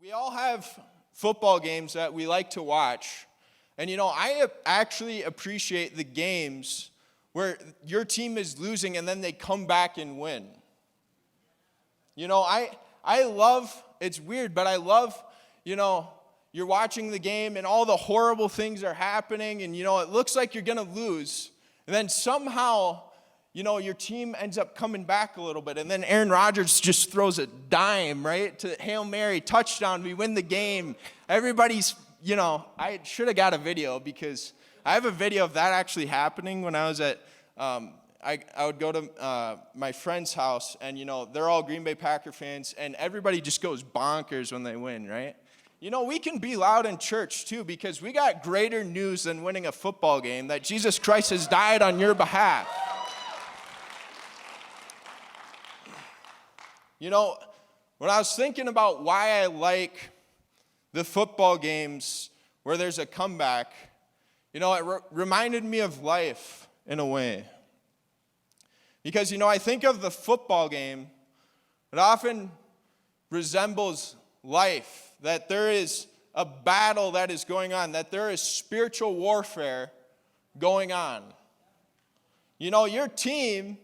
We all have football games that we like to watch. And I actually appreciate the games where your team is losing and then they come back and win. I love, it's weird, but I love, you're watching the game and all the horrible things are happening and, it looks like you're going to lose. And then somehow, your team ends up coming back a little bit. And then Aaron Rodgers just throws a dime, right, to Hail Mary, touchdown. We win the game. Everybody's, I should have got a video because I have a video of that actually happening when I was at, I would go to my friend's house, and, they're all Green Bay Packer fans, and everybody just goes bonkers when they win, right? We can be loud in church, too, because we got greater news than winning a football game, that Jesus Christ has died on your behalf. When I was thinking about why I like the football games where there's a comeback, it reminded me of life in a way. Because, I think of the football game, it often resembles life, that there is a battle that is going on, that there is spiritual warfare going on. Your team,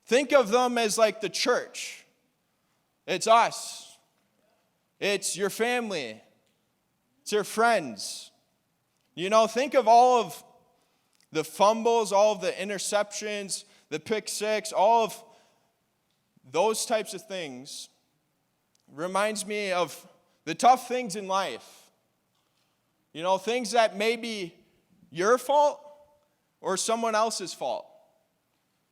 think of them as like the church. It's us. It's your family. It's your friends. Think of all of the fumbles, all of the interceptions, the pick six, all of those types of things. Reminds me of the tough things in life. Things that may be your fault or someone else's fault.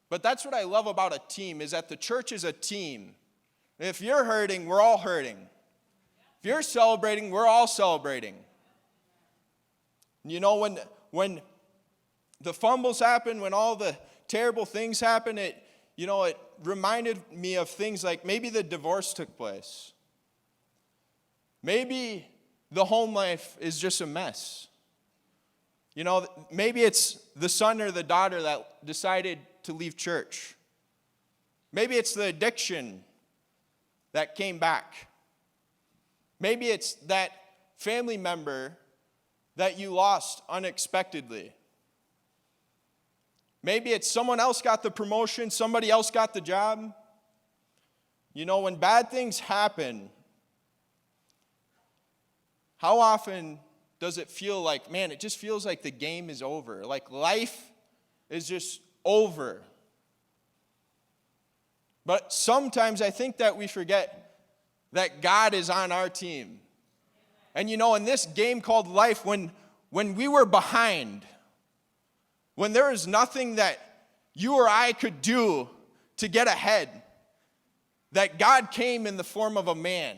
But that's what I love about a team, is that the church is a team. If you're hurting, we're all hurting. If you're celebrating, we're all celebrating. When the fumbles happen, when all the terrible things happen, it reminded me of things like maybe the divorce took place. Maybe the home life is just a mess. Maybe it's the son or the daughter that decided to leave church. Maybe it's the addiction that came back. Maybe it's that family member that you lost unexpectedly. Maybe it's someone else got the promotion, somebody else got the job. When bad things happen, how often does it feel like, man, it just feels like the game is over, like life is just over? But sometimes I think that we forget that God is on our team. And in this game called life, when we were behind, when there was nothing that you or I could do to get ahead, that God came in the form of a man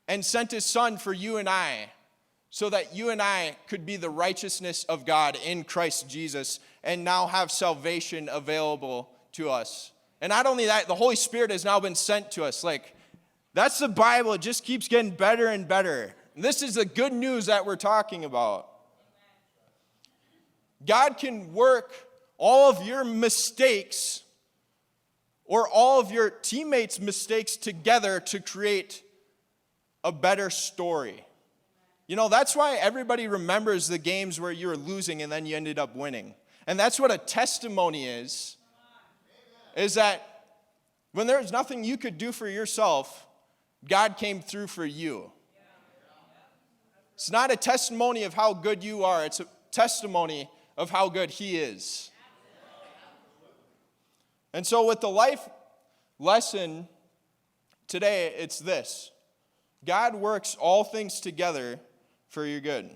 and sent his son for you and I, so that you and I could be the righteousness of God in Christ Jesus and now have salvation available to us. And not only that, the Holy Spirit has now been sent to us. That's the Bible. It just keeps getting better and better. And this is the good news that we're talking about. God can work all of your mistakes or all of your teammates' mistakes together to create a better story. That's why everybody remembers the games where you were losing and then you ended up winning. And that's what a testimony is that when there's nothing you could do for yourself, God came through for you. It's not a testimony of how good you are. It's a testimony of how good he is. And so with the life lesson today, it's this: God works all things together for your good.